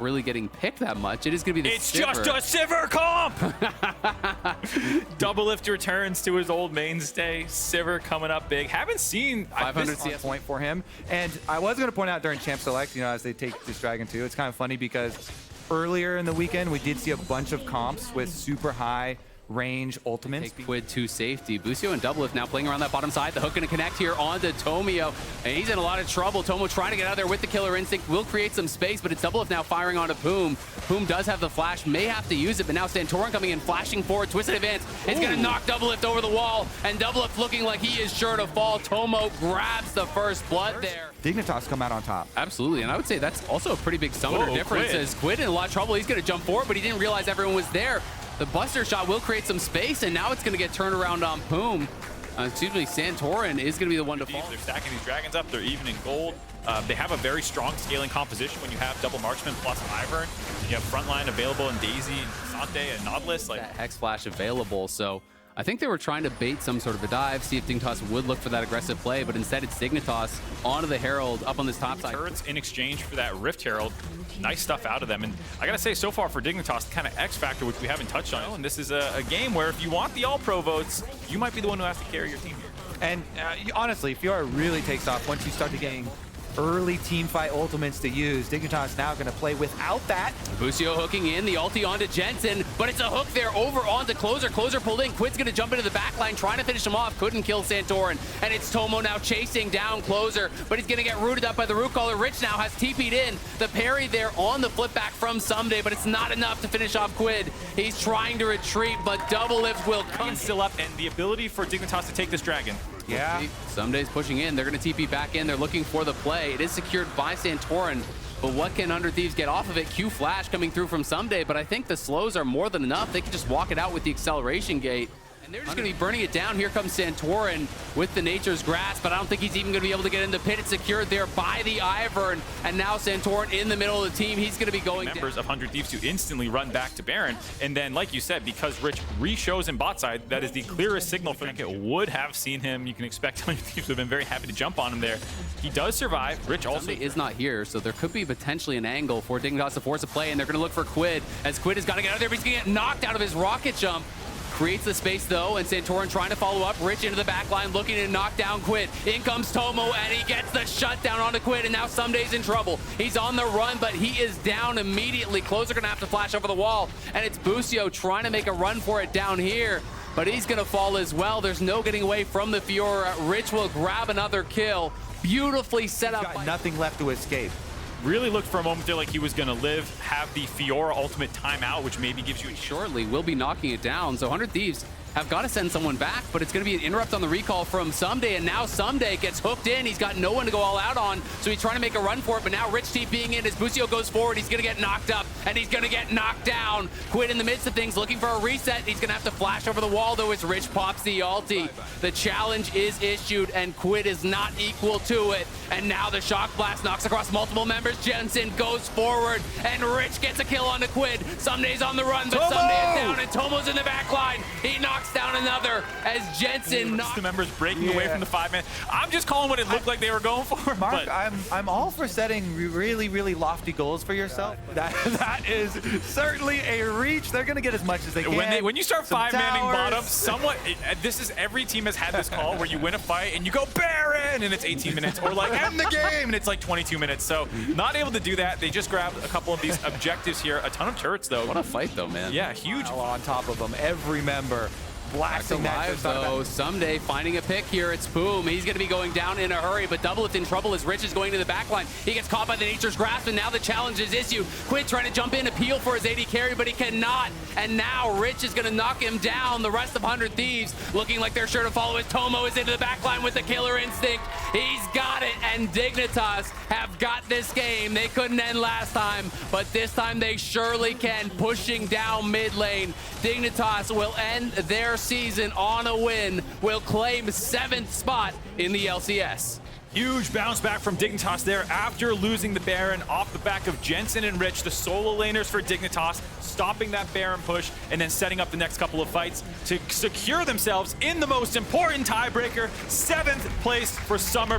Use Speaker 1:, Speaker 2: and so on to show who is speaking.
Speaker 1: really getting picked that much. It is going to be the
Speaker 2: It's
Speaker 1: Sivir.
Speaker 2: just a Sivir comp! Doublelift returns to his old mainstay. Sivir coming up big. Haven't seen
Speaker 1: 500
Speaker 3: on
Speaker 1: CS
Speaker 3: point for him. And I was going to point out during Champ Select, you know, as they take this Dragon too, it's kind of funny because earlier in the weekend, we did see a bunch of comps with super high range ultimates.
Speaker 1: Take Quid to safety. Busio and Doublelift now playing around that bottom side. The hook going to connect here onto Tomio, and he's in a lot of trouble. Tomo trying to get out of there with the killer instinct. Will create some space, but it's Doublelift now firing onto Poom. Poom does have the flash, may have to use it, but now Santorin coming in, flashing forward, twisted advance. It's going to knock Doublelift over the wall, and Doublelift looking like he is sure to fall. Tomo grabs the first blood there.
Speaker 3: Dignitas come out on top.
Speaker 1: Absolutely, and I would say that's also a pretty big summoner difference.
Speaker 2: Quid.
Speaker 1: As Quid in a lot of trouble, he's going to jump forward, but he didn't realize everyone was there. The Buster shot will create some space, and now it's going to get turned around on Poom. Excuse me, Santorin is going to be the one to fall.
Speaker 2: They're stacking these dragons up. They're even in gold. They have a very strong scaling composition when you have double marksman plus Ivern. You have frontline available in Daisy, and Sante, and Nautilus. Like
Speaker 1: That Hex Flash available, so I think they were trying to bait some sort of a dive, see if Dignitas would look for that aggressive play, but instead it's Dignitas onto the Herald up on this top side.
Speaker 2: turrets in exchange for that Rift Herald. Nice stuff out of them. And I gotta say, so far for Dignitas, the kind of X factor, which we haven't touched on. And this is a game where if you want the all-pro votes, you might be the one who has to carry your team here.
Speaker 3: And honestly, Fiora really takes off once you start to getting early team fight ultimates to use. Dignitas now going to play without that.
Speaker 1: Busio hooking in, the ulti onto Jensen, but it's a hook there over onto Closer. Closer pulled in, Quid's going to jump into the back line, trying to finish him off, couldn't kill Santorin, and it's Tomo now chasing down Closer, but he's going to get rooted up by the root caller. Rich now has TP'd in, the parry there on the flip back from Someday, but it's not enough to finish off Quid. He's trying to retreat, but Doublelift will come.
Speaker 2: Still up, and the ability for Dignitas to take this dragon.
Speaker 3: Yeah.
Speaker 1: Someday's pushing in. They're going to TP back in. They're looking for the play. It is secured by Santorin, but what can Under Thieves get off of it? Q Flash coming through from Someday, but I think the slows are more than enough. They can just walk it out with the acceleration gate. And they're just going to be burning it down. Here comes Santorin with the Nature's Grasp, but I don't think he's even going to be able to get in the pit. It's secured there by the Ivern, and now Santorin in the middle of the team. He's going to be going
Speaker 2: Members
Speaker 1: down.
Speaker 2: of 100 Thieves to instantly run back to Baron. And then, like you said, because Rich re-shows in bot side, that is the clearest signal for them. It would have seen him. You can expect 100 Thieves would have been very happy to jump on him there. He does survive. Rich also
Speaker 1: Someday is not here, so there could be potentially an angle for Dignitas to force a play, and they're going to look for Quid, as Quid has got to get out of there, but he's going to get knocked out of his rocket jump. Creates the space though, and Santorin trying to follow up. Rich into the back line, looking to knock down Quid. In comes Tomo, and he gets the shutdown onto Quid, and now Someday's in trouble. He's on the run, but he is down immediately. Closer gonna have to flash over the wall, and it's Busio trying to make a run for it down here, but he's gonna fall as well. There's no getting away from the Fiora. Rich will grab another kill. Beautifully set up.
Speaker 3: Got nothing left to escape.
Speaker 2: really looked for a moment there like he was going to live, have the Fiora ultimate timeout, which maybe gives you a
Speaker 1: Shortly, we'll be knocking it down. So 100 Thieves have got to send someone back, but it's going to be an interrupt on the recall from Someday, and now Someday gets hooked in. He's got no one to go all out on, so he's trying to make a run for it, but now Rich TPing in as Busio goes forward. He's going to get knocked up, and he's going to get knocked down. Quid in the midst of things, looking for a reset. He's going to have to flash over the wall, though, as Rich pops the ulti. The challenge is issued, and Quid is not equal to it. And now the Shock Blast knocks across multiple members. Jensen goes forward, and Rich gets a kill onto Quid. Someday's on the run, but Someday is down, and Tomo's in the back line. He knocks down another as Jensen knocks
Speaker 2: the members breaking away from the 5-man. I'm just calling what it looked like they were going for.
Speaker 3: Mark,
Speaker 2: but
Speaker 3: I'm all for setting really lofty goals for yourself. That is certainly a reach. They're going to get as much as they can.
Speaker 2: When you start 5-manning bottom, somewhat, this is every team has had this call where you win a fight and you go Baron and it's 18 minutes, or like end the game and it's like 22 minutes. So not able to do that. They just grabbed a couple of these objectives here. A ton of turrets though.
Speaker 1: What a fight though, man.
Speaker 2: Yeah, huge.
Speaker 3: On top of them, every member blasting that.
Speaker 1: Alive, though. Someday finding a pick here. It's Boom. He's going to be going down in a hurry, but Doublelift in trouble as Rich is going to the back line. He gets caught by the Nature's Grasp, and now the challenge is issued. Quid trying to jump in, appeal for his AD carry, but he cannot. And now Rich is going to knock him down. The rest of 100 Thieves looking like they're sure to follow as Tomo is into the back line with the killer instinct. He's got it, and Dignitas have got this game. They couldn't end last time, but this time they surely can. Pushing down mid lane. Dignitas will end their season on a win, will claim 7th spot in the LCS.
Speaker 2: Huge bounce back from Dignitas there after losing the Baron off the back of Jensen and Rich, the solo laners for Dignitas, stopping that Baron push and then setting up the next couple of fights to secure themselves in the most important tiebreaker, 7th place for Summer.